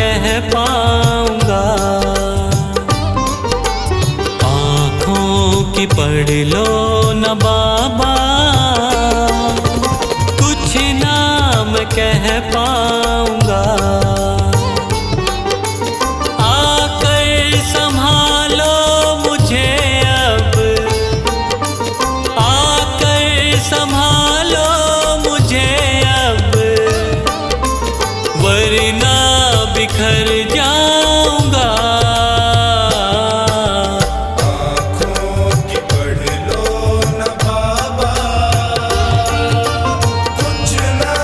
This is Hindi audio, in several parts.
कह पाऊंगा। आँखों की पढ़ लो न बाबा, कुछ ना मैं कह पाऊंगा। आकर संभालो मुझे अब, आकर संभालो मुझे अब, वरना बिखर जाऊंगा। आँखों की पढ़ लो न बाबा, कुछ ना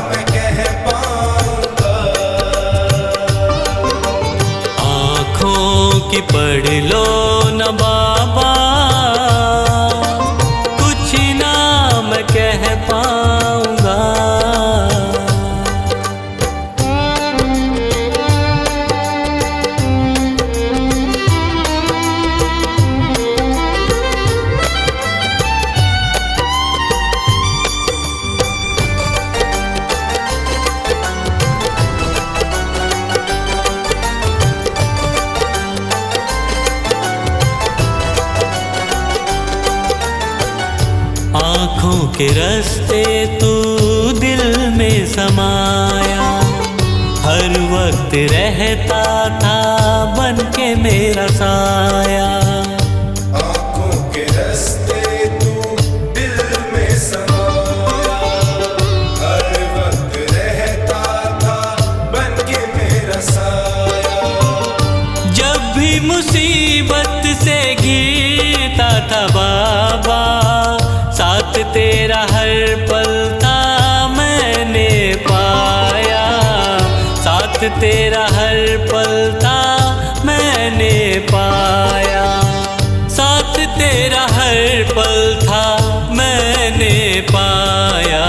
मैं कह पाऊंगा। आँखों की पढ़ लो न बाबा, कुछ ना मैं कह पाऊंगा। आँखों के रास्ते तू दिल में समाया, हर वक्त रहता था बन के मेरा साया। आँखों के रास्ते तू दिल में समाया, हर वक्त रहता था बन के मेरा साया। जब भी मुसीबत से घिरता था बाबा, साथ तेरा हर पल था मैंने पाया। साथ तेरा हर पल था मैंने पाया। साथ तेरा हर पल था मैंने पाया।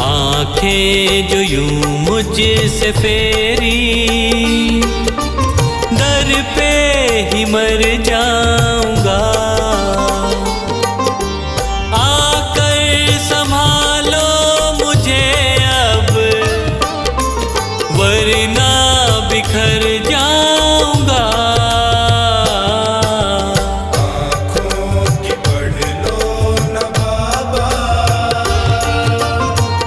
आँखें जो यूं मुझसे फेरी, दर पे ही मर जाऊंगा। आकर संभालो मुझे अब, वरना बिखर जाऊंगा। आँखों की पढ़ लो न बाबा,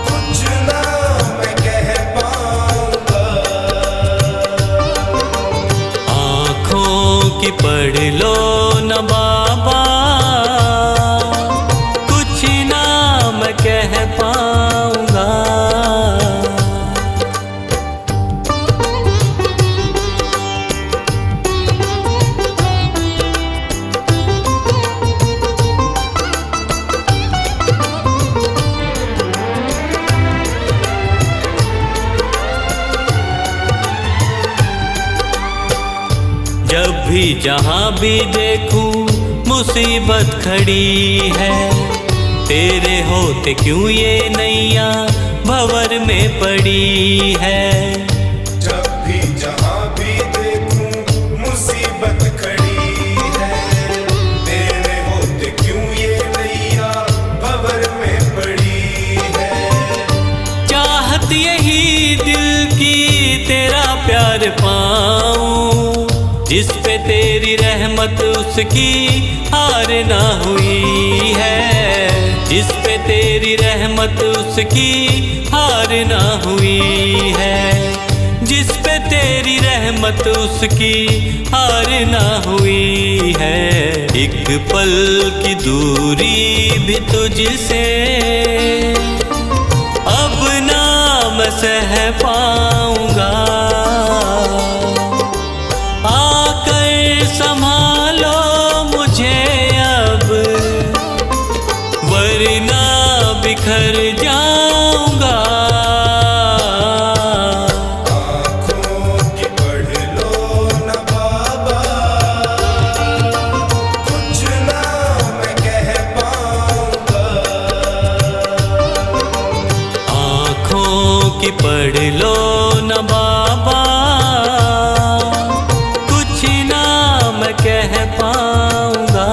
कुछ ना मैं कह पाऊंगा। आँखों की पढ़ लो न बाबा, कुछ ना मैं कह पाऊंगा। जब भी जहाँ भी देखूं मुसीबत खड़ी है, तेरे होते क्यों ये नैया भंवर में पड़ी है। जब भी जहाँ भी देखूं मुसीबत खड़ी है, तेरे होते क्यों ये नैया भंवर में पड़ी है। चाहत यही दिल की तेरा प्यार पाऊं, जिस पे तेरी रहमत उसकी हार ना हुई है। जिस पे तेरी रहमत उसकी हार ना हुई है। जिस पे तेरी रहमत उसकी हार ना हुई है। एक पल की दूरी भी तुझसे अब ना मैं सह पाऊंगा। आकर संभालो मुझे अब, वरना बिखर जाऊंगा। आँखों की पढ़ लो न बाबा, कुछ ना मैं कह पाऊंगा। आँखों की पढ़ लो न बाबा, कुछ ना मैं कह पाऊंगा।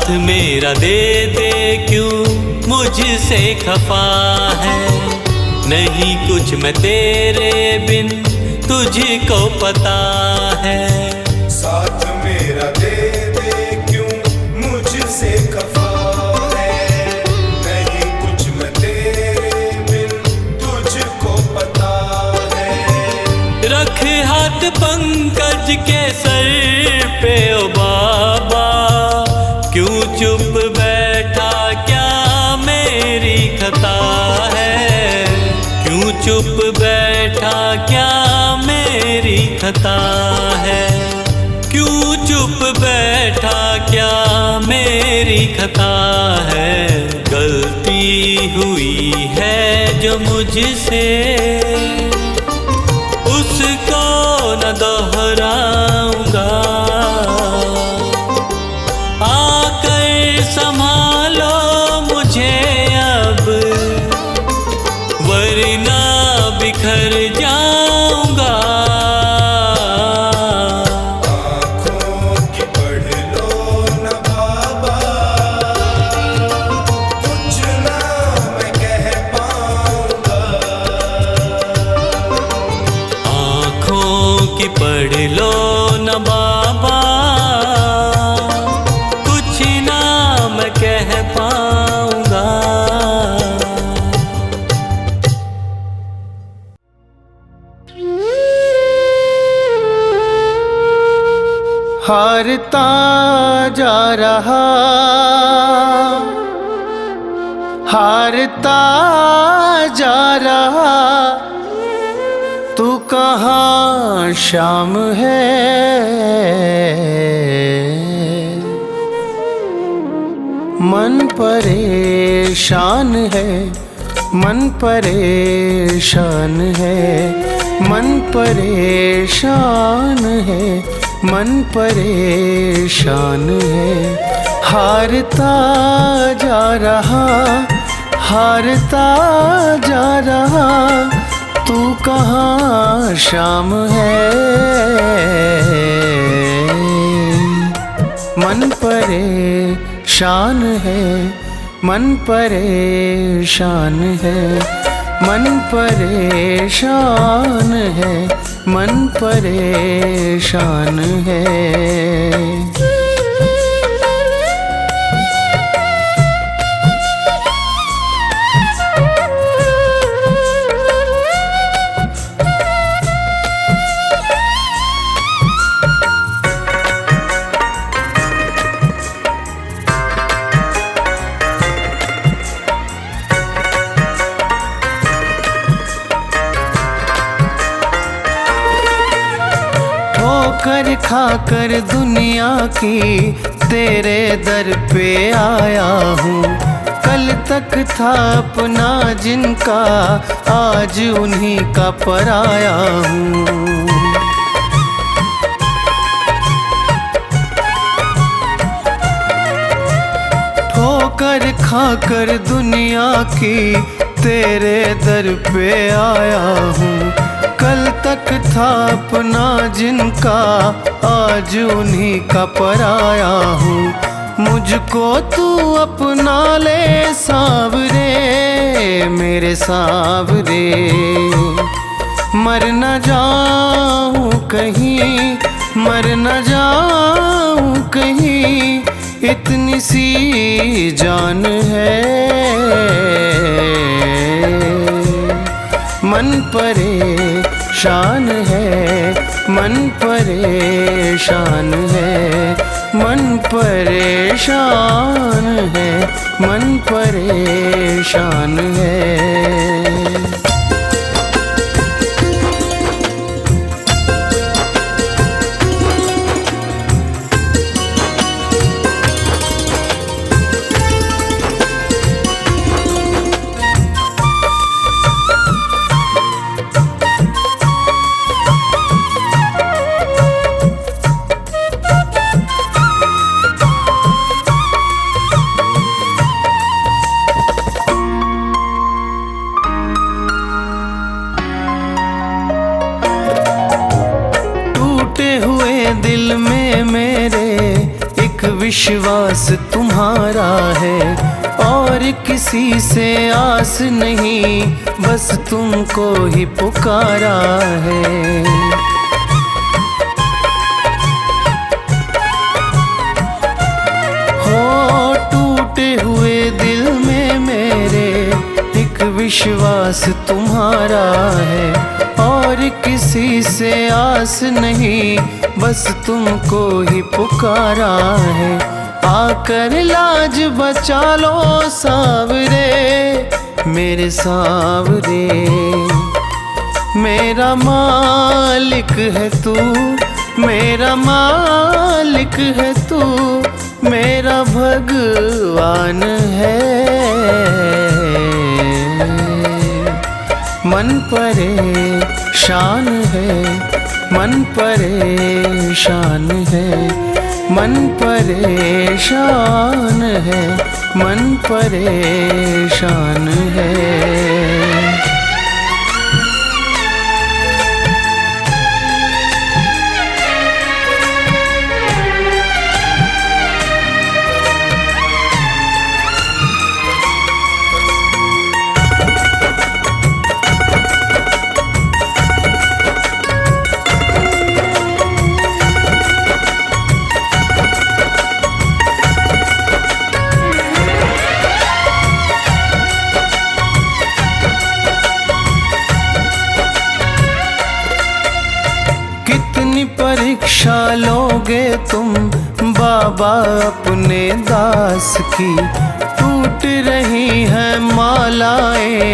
मेरा दे दे क्यों मुझसे खफा है, नहीं कुछ मैं तेरे बिन तुझको पता है। साथ मेरा दे दे क्यों मुझसे खफा है, नहीं कुछ मैं तेरे बिन तुझको पता है। रख हाथ पंकज के सर पे ओ बाबा, क्यों चुप बैठा क्या मेरी खता है, क्यों चुप बैठा क्या मेरी खता है, क्यों चुप बैठा क्या मेरी खता है। गलती हुई है जो मुझसे उसको न दोहराऊंगा, आकर संभालो मुझे अब, वरना बिखर जाऊंगा। आँखों की पढ़ लो न बाबा, कुछ ना मैं कह पाऊंगा। आँखों की पढ़ लो न बाबा, कुछ ना मैं कह पाऊंगा। हारता जा रहा, हारता जा रहा, तू कहाँ शाम है। मन परेशान है, मन परेशान है, मन परेशान है, मन परेशान है। हारता जा रहा, हारता जा रहा, तू कहाँ शाम है। मन परेशान है, मन परेशान है, मन परेशान है, मन परेशान है। ठोकर खाकर दुनिया की तेरे दर पे आया हूँ। कल तक था अपना जिनका, आज उन्हीं का पराया हूँ। ठोकर खाकर दुनिया की तेरे दर पे आया हूँ। कल तक था अपना जिनका, आज उन्हीं का पराया हूँ। मुझको तू अपना ले सावरे, मेरे सावरे। मर न जाऊं कहीं, मर न जाऊं कहीं, इतनी सी जान है। मन परेशान है, मन परेशान है, मन परेशान है, मन परेशान है। दिल में मेरे एक विश्वास तुम्हारा है और किसी से आस नहीं, बस तुमको ही पुकारा है। हो टूटे हुए दिल में मेरे एक विश्वास तुम्हारा है और किसी से आस नहीं, बस तुमको ही पुकारा है। आकर लाज बचा लो सावरे मेरे सावरे, मेरा मालिक है तू, मेरा मालिक है तू, मेरा भगवान है। मन परेशान है, मन परेशान है, मन परेशान है, मन परेशान है। परीक्षा लोगे तुम बाबा अपने दास की, टूट रही है मालाएं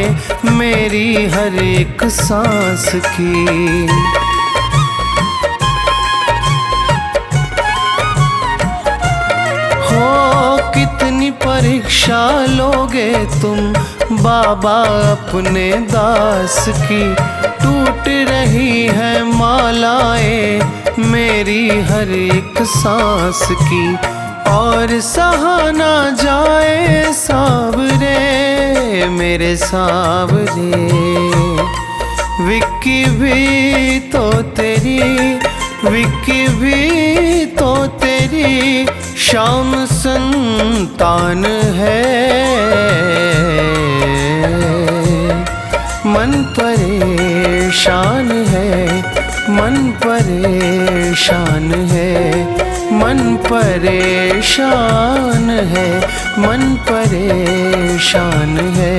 मेरी हर एक सांस की। हो कितनी परीक्षा लोगे तुम बाबा अपने दास की, टूट रही है मालाएं मेरी हर एक सांस की। और सहा ना जाए सावरे मेरे सावरे, विक्की भी तो तेरी, विक्की भी तो तेरी शाम संतान है। मन परेशान है, मन परेशान है, मन परेशान है, मन परेशान है।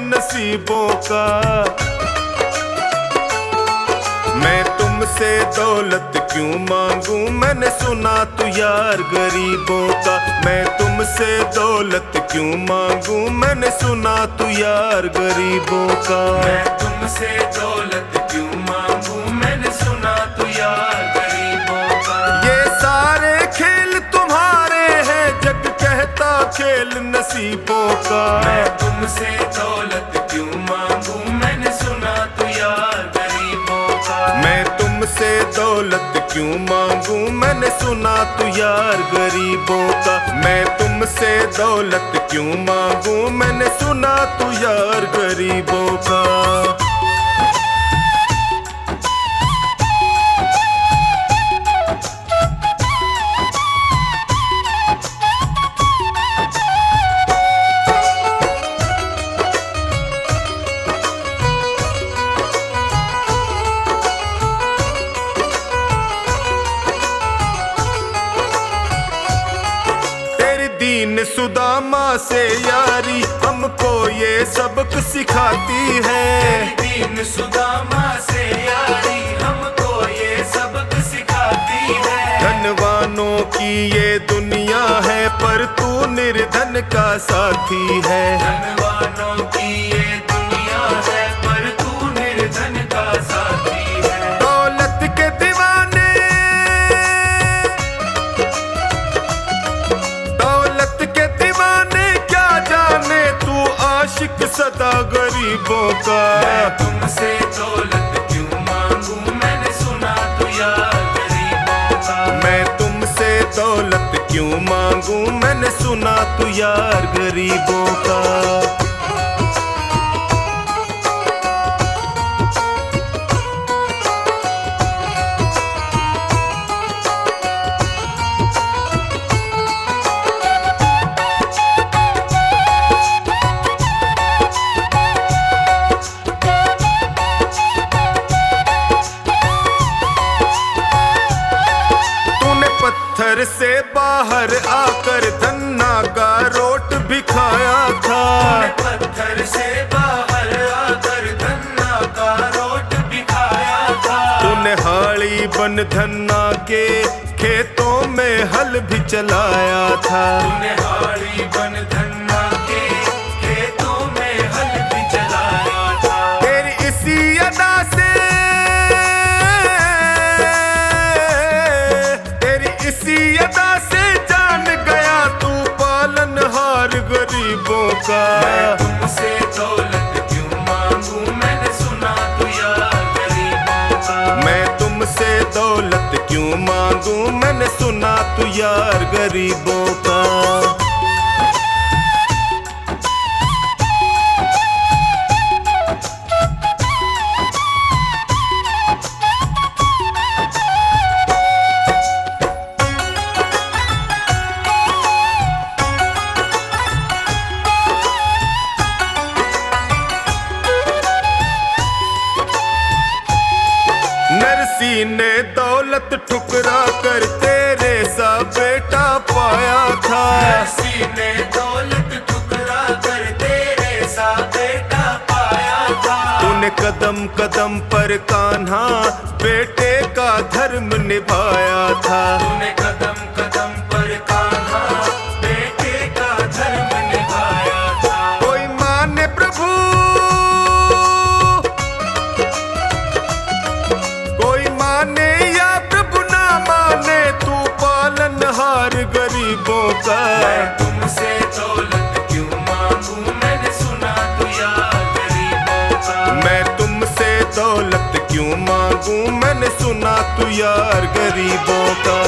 नसीबों का मैं तुमसे दौलत क्यों मांगू, मैंने सुना तू यार गरीबों का। मैं तुमसे दौलत क्यों मांगू, मैंने सुना तू यार गरीबों का। मैं तुमसे दौलत क्यों मांगू, मैंने सुना तू यार गरीबों का। ये सारे खेल तुम्हारे हैं, जग कहता खेल नसीबों का। मैं तुमसे दौलत क्यों मांगू, मैंने सुना तू यार गरीबों का। मैं तुमसे दौलत क्यों मांगू, मैंने सुना तू यार गरीबों का। मैं तुमसे दौलत क्यों मांगू, मैंने सुना तू यार गरीबों का। दीन सुदामा से यारी हमको ये सबक सिखाती है। दीन सुदामा से यारी हमको ये सबक सिखाती है। धनवानों की ये दुनिया है पर तू निर्धन का साथी है। धनवानों की ये दुनिया है पर तू निर्धन का साथी है। दौलत के दीवाने, दौलत के गरीबों का। मैं तुमसे दौलत क्यों मांगू, मैंने सुना तू यार गरीबों का। मैं तुमसे दौलत क्यों मांगू, मैंने सुना तू यार गरीबों का। पत्थर से बाहर आकर धन्ना का रोट भी खाया था। पत्थर से बाहर आकर धन्ना का रोट भी खाया था। तूने हाड़ी बन धन्ना के खेतों में हल भी चलाया था। तूने हाड़ी बन धन्ना के खेतों में हल भी चलाया था। तेरी इसी अदा से, इसी अदा से जान गया तू पालनहार गरीबों का। मैं तुमसे दौलत क्यों मांगू, मैंने सुना तू यार गरीबों का। मैं तुमसे दौलत क्यों मांगू, मैंने सुना तू यार गरीबों का। नरसी ने दौलत ठुकरा कर तेरे सा बेटा पाया था। नरसी ने दौलत ठुकरा कर तेरे सा बेटा पाया था। तूने कदम कदम पर कान्हा बेटे का धर्म निभाया था। तूने कदम कदम पर कान्हा बेटे का धर्म निभाया था। कोई माने प्रभु, कोई माने या प्रभु ना माने, तू पालनहार गरीबों का। मैं तुमसे दौलत क्यों मांगू, मैंने सुना तू यार गरीबों का। मैं तुमसे दौलत क्यों मांगू, मैंने सुना तू यार गरीबों का।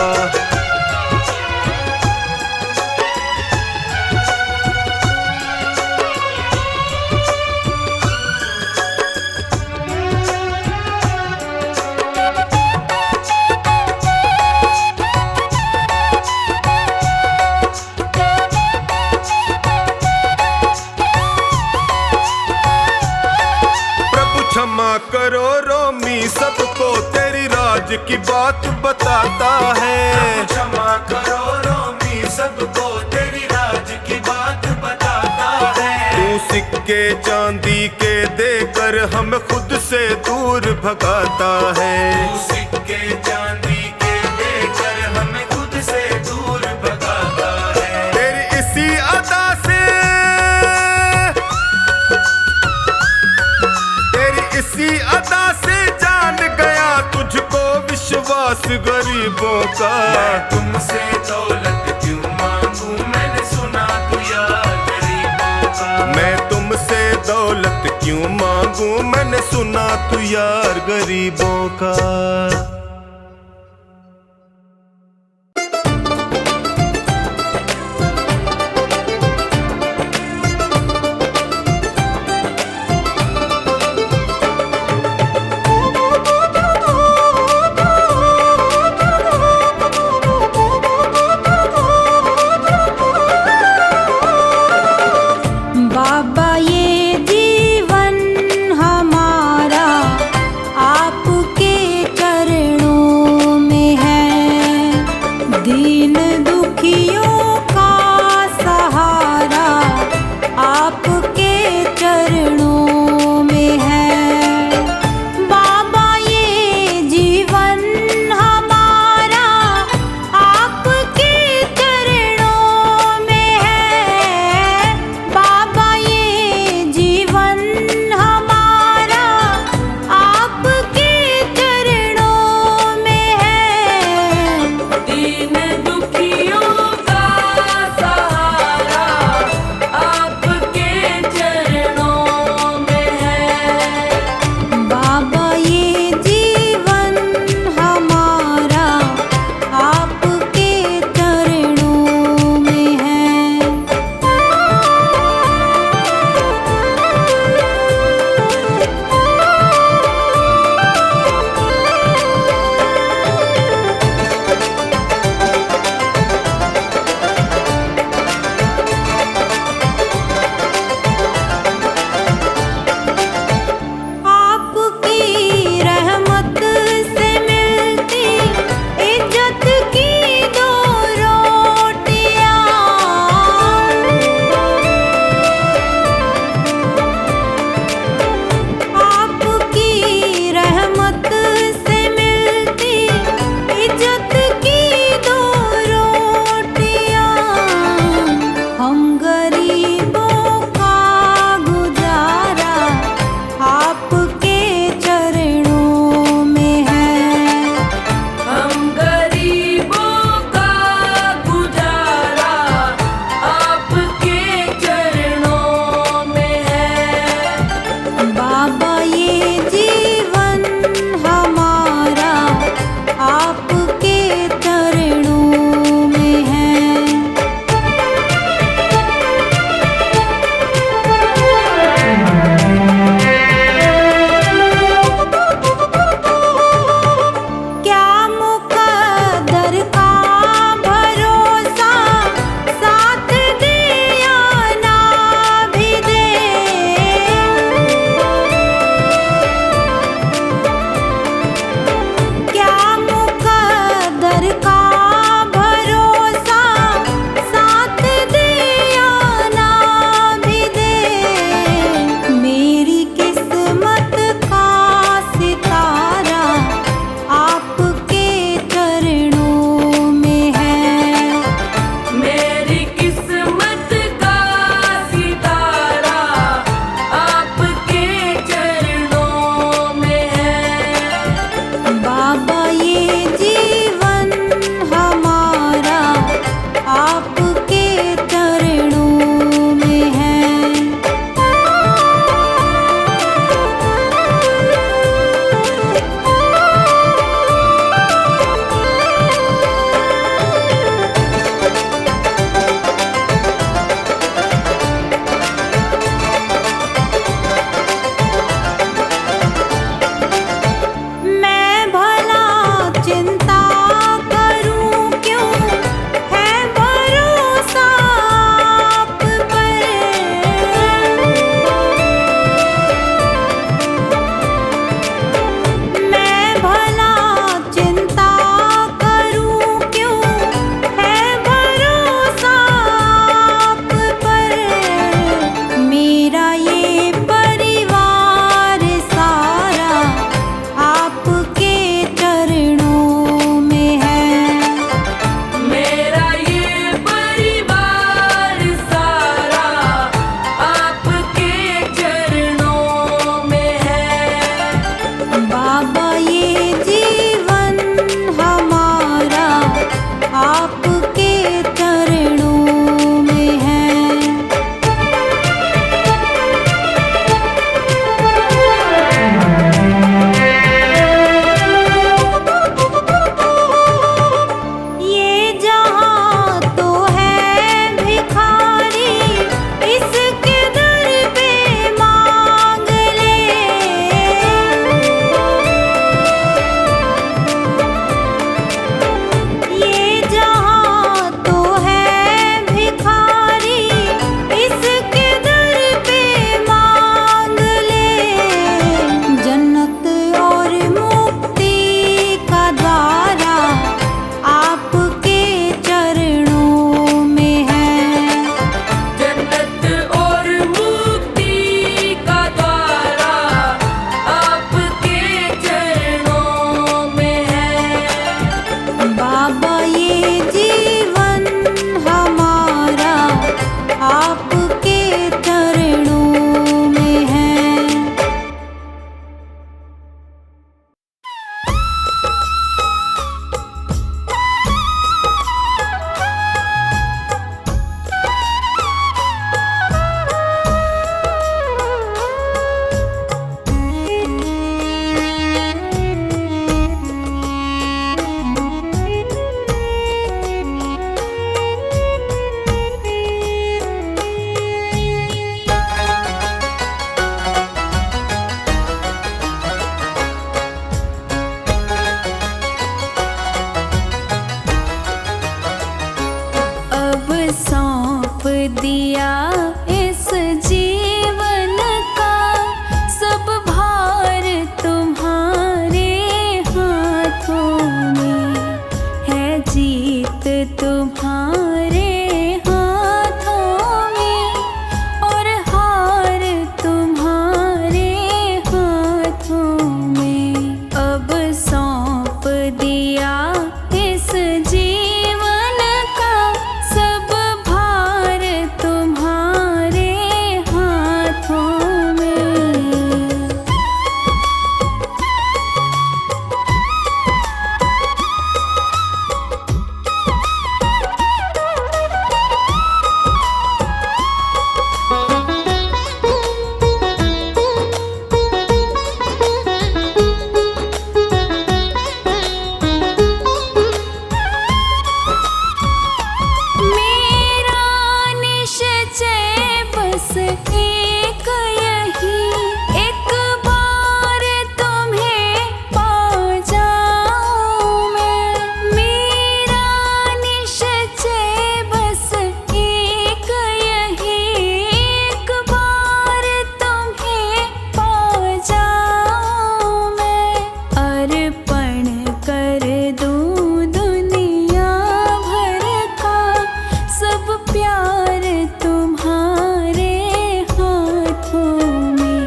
क्षमा करो रोमी सबको तेरी राज की बात बताता है। क्षमा करो रोमी सबको तेरी राज की बात बताता है। तू सिक्के चांदी के देकर हम खुद से दूर भगाता है। तू सिक्के चांदी के देकर हमें खुद से दूर भगाता है। तेरी इसी अदा से, इसी अदा से जान गया तुझको विश्वास गरीबों का। मैं तुमसे दौलत क्यों मांगू, मैंने सुना तू यार गरीबों का। मैं तुमसे दौलत क्यों मांगू, मैंने सुना तू यार गरीबों का। बाबा ये जीवन हमारा आपके चरणों दिया इस जीवन का, सब भार तुम्हारे हाथों में है, जीत तुम्हारे हाथों में और हार तुम्हारे हाथों में। अब सौंप दिया इस जीवन का, सब भार तुम्हारे हाथों में। मेरा निश्चय बस एक यही, एक बार तुम्हें पा जाऊं मैं। मेरा निश्चय बस एक यही, एक बार तुम्हें पा जाऊं मैं। अर्पण कर दूं दुनिया भर का, सब प्यार तुम्हारे हाथों में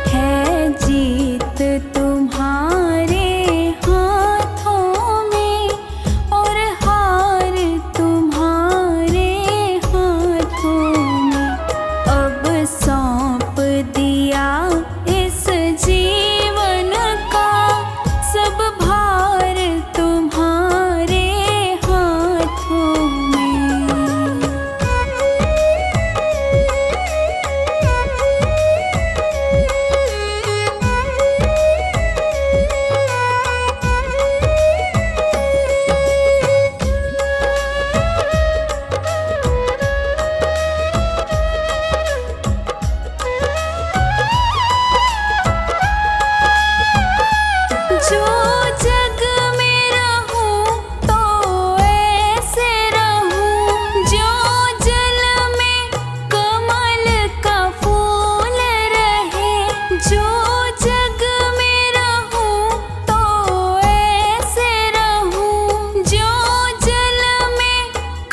है, जीत तुम्हारे हाथों में और हार तुम्हारे हाथों में। अब सौंप दिया इस जीवन का, सब भार तुम्हारे हाथों में। जो जग में रहूं तो ऐसे रहूं, जो जल में कमल का फूल रहे। जो जग में रहूं तो ऐसे रहूं, जो जल में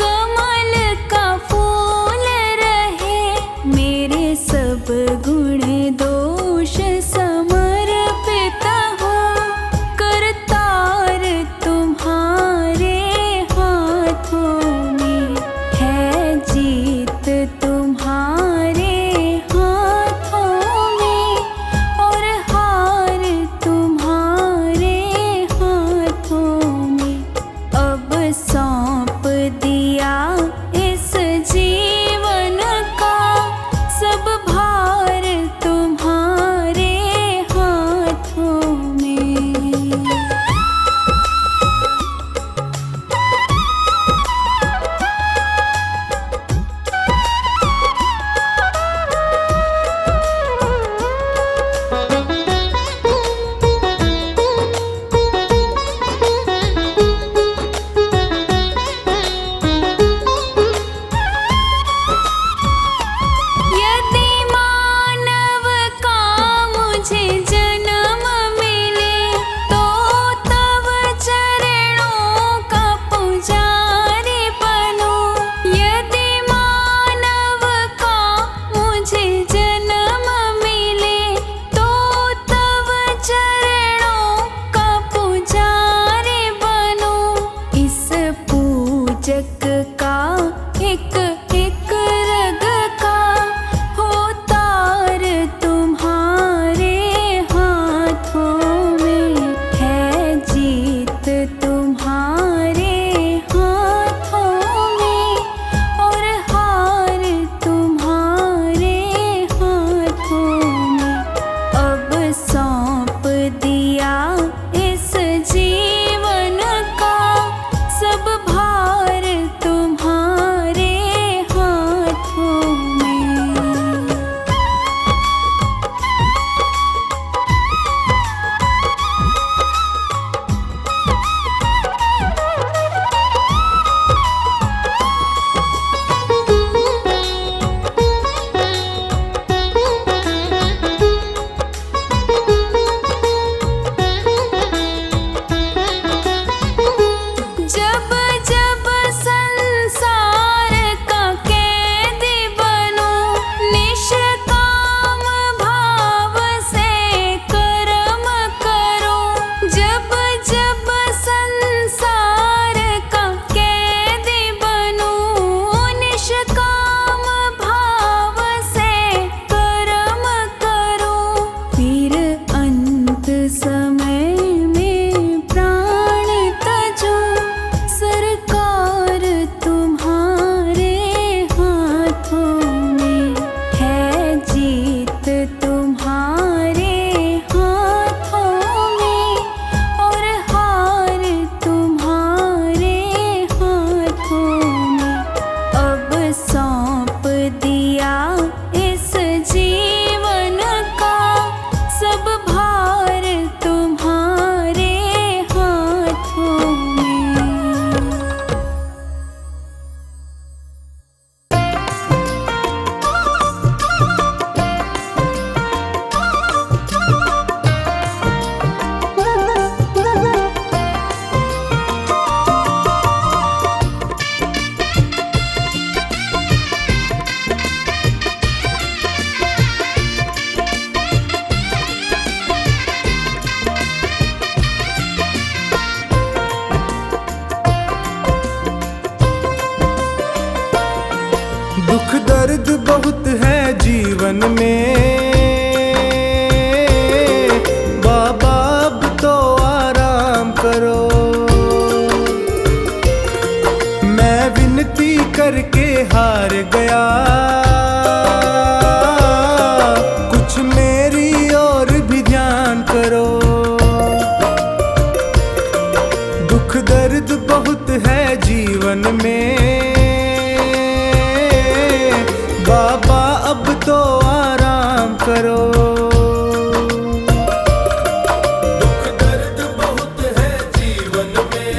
कमल का फूल रहे। मेरे सब गुण दोष समर्पित हो, करतार तुम्हारे हाथों में है, जीत तुम्हारे हाथों में और हार तुम्हारे हाथों में। अब सौंप दिया इस जीवन का, सब भार तुम्हारे हाथों में। यदि मानव का मुझे जन्म मिले, तो तब चरणों का पुजारी बनूं। यदि मानव का मुझे जन्म मिले, तो तब चरणों का पुजारी बनूं। इस पूजक का एक एक रग का हो, तार तुम्हारे हाथों में है, जीत तुम्हारे हाथों में और हार तुम्हारे हाथों में। अब सौंप दिया इस जीवन का, सब भार तुम्हारे दुख दर्द बहुत है जीवन में, बाबा अब तो आराम करो। मैं विनती करके हार गया, कुछ मेरी और भी ध्यान करो। दुख दर्द बहुत है जीवन में, बाबा अब तो आराम करो। दुख दर्द बहुत है जीवन में,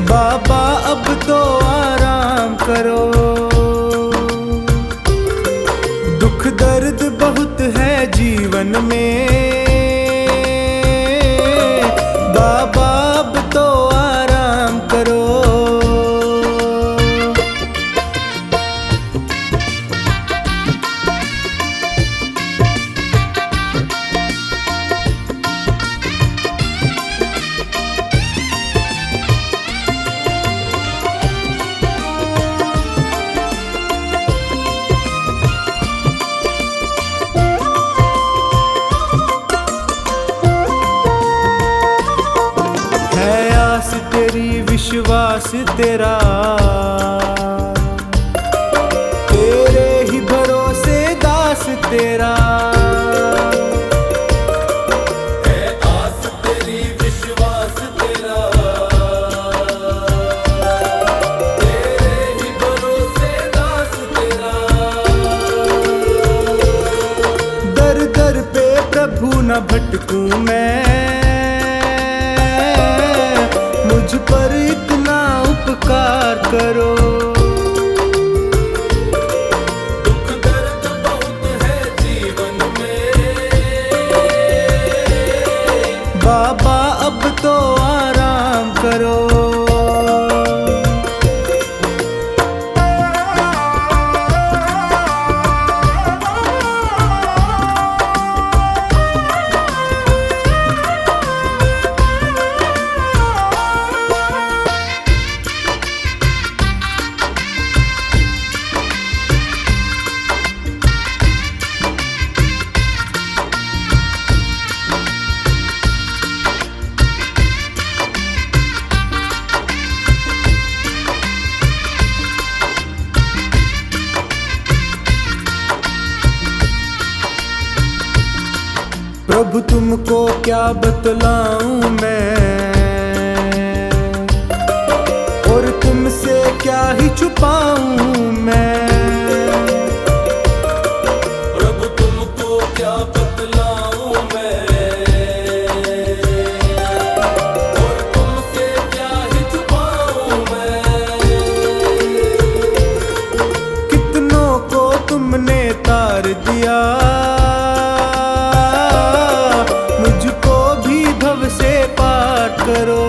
बाबा अब तो आराम करो। दुख दर्द बहुत है जीवन में, बाबा अब तो आराम करो। है आस तेरी विश्वास तेरा, तेरे ही भरोसे दास तेरा। है आस तेरी विश्वास तेरा, तेरे ही भरोसे दास तेरा। दर दर पे प्रभु न भटकूं मैं, मुझ पर इतना उपकार करो। दुख दर्द बहुत है जीवन में, बाबा अब तो आराम करो। प्रभु तुमको क्या बतलाऊं मैं, और तुमसे क्या ही छुपाऊं मैं। प्रभु तुमको क्या बतलाऊं मैं, और तुमसे क्या ही छुपाऊं मैं। कितनों को तुमने तार दिया, मुझको भी भव से पार करो।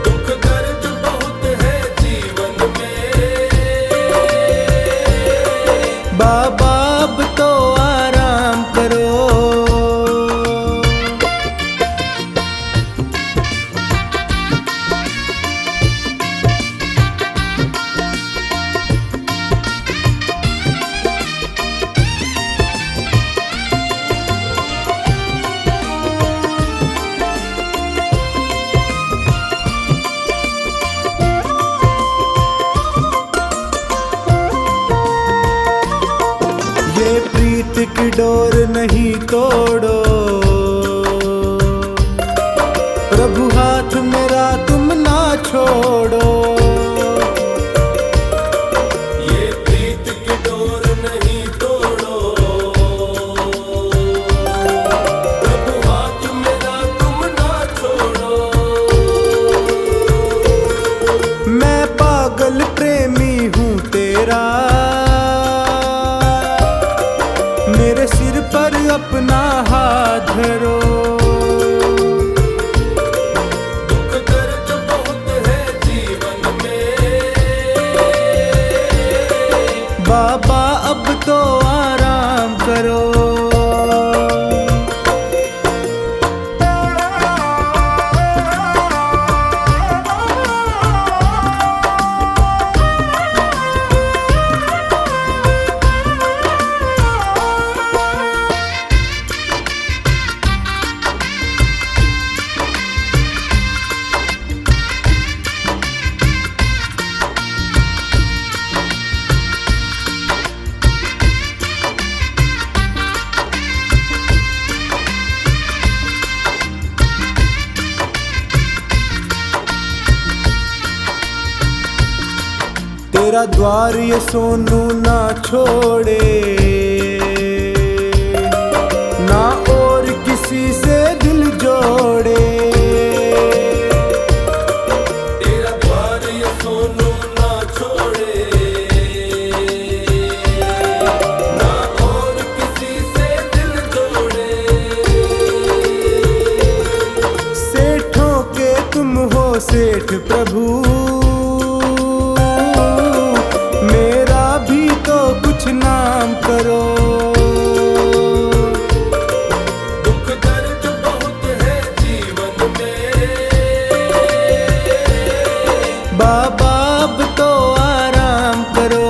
दुख दर्द बहुत है जीवन में, बाबा अब तो आराम करो। ये प्रीत की डोर नहीं तोड़ो, प्रभु हाथ मेरा तुम ना छोड़ो। ये प्रीत की डोर नहीं तोड़ो, प्रभु हाथ मेरा तुम ना छोड़ो। मैं पागल प्रेमी हूँ तेरा, मेरे सिर पर अपना हाथ धरो। दुख दर्द बहुत है जीवन में, बाबा अब तो आराम करो। तेरा द्वार ये सोनू ना छोड़े, ना और किसी से दिल जोड़े। तेरा द्वार ये सोनू ना छोड़े, ना और किसी से दिल जोड़े। सेठों के तुम हो सेठ प्रभु, मेरा भी तो कुछ नाम करो। दुख दर्द बहुत है जीवन में, बाबा अब तो आराम करो।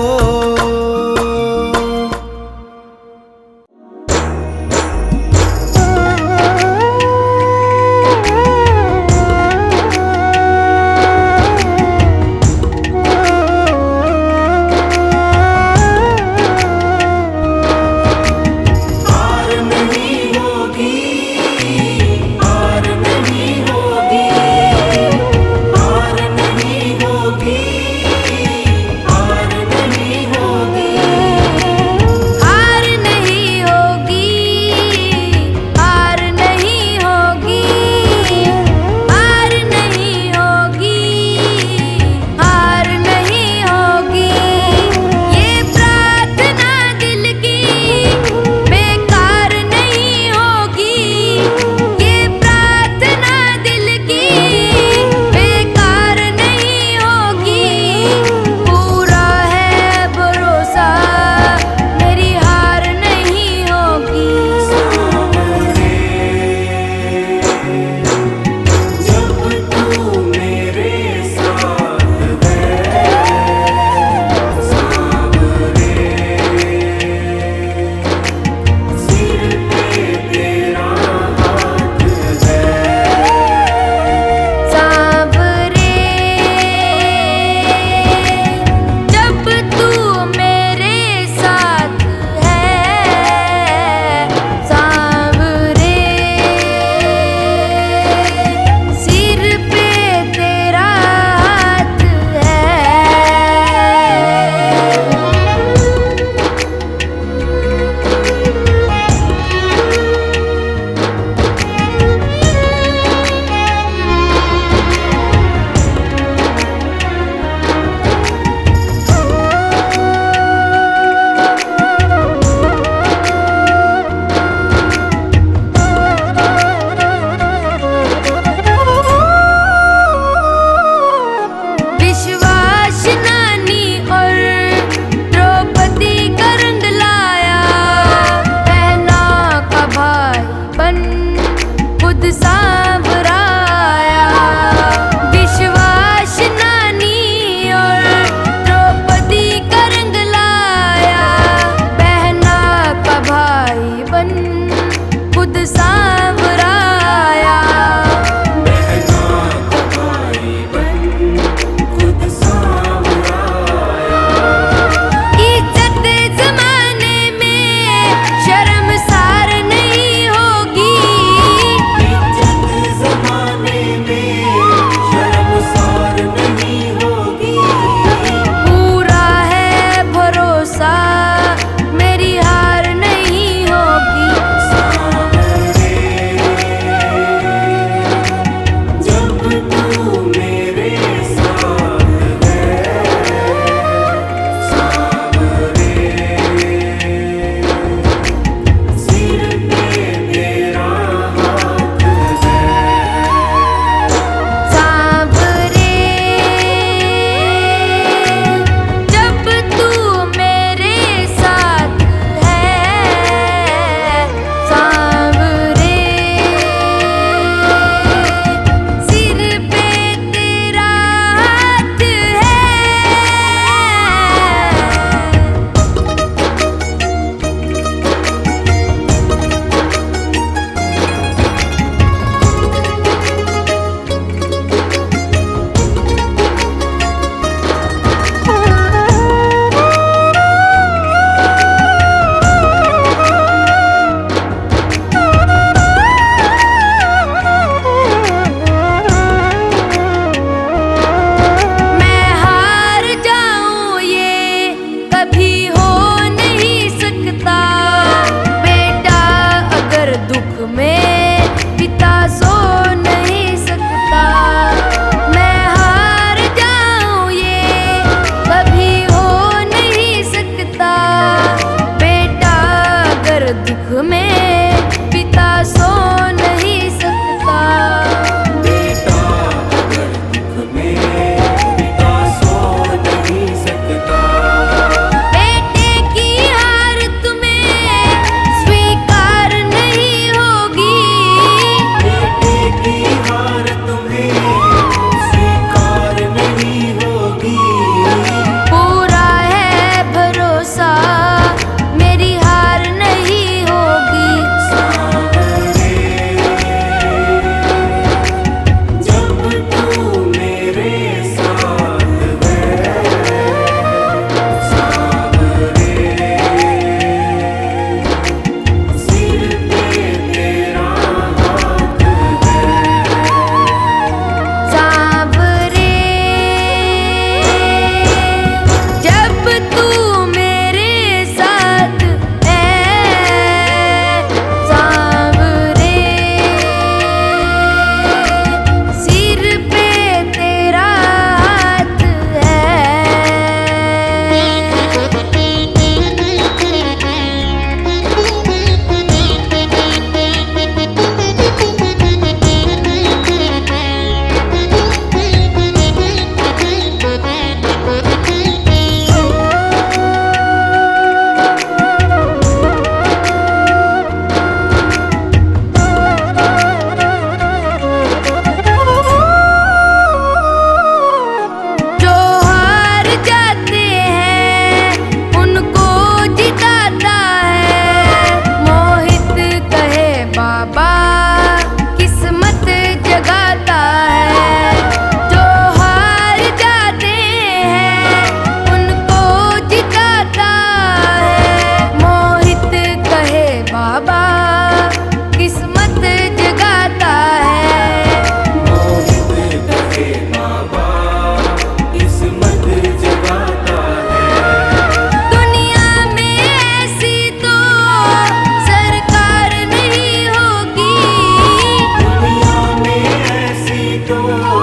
तो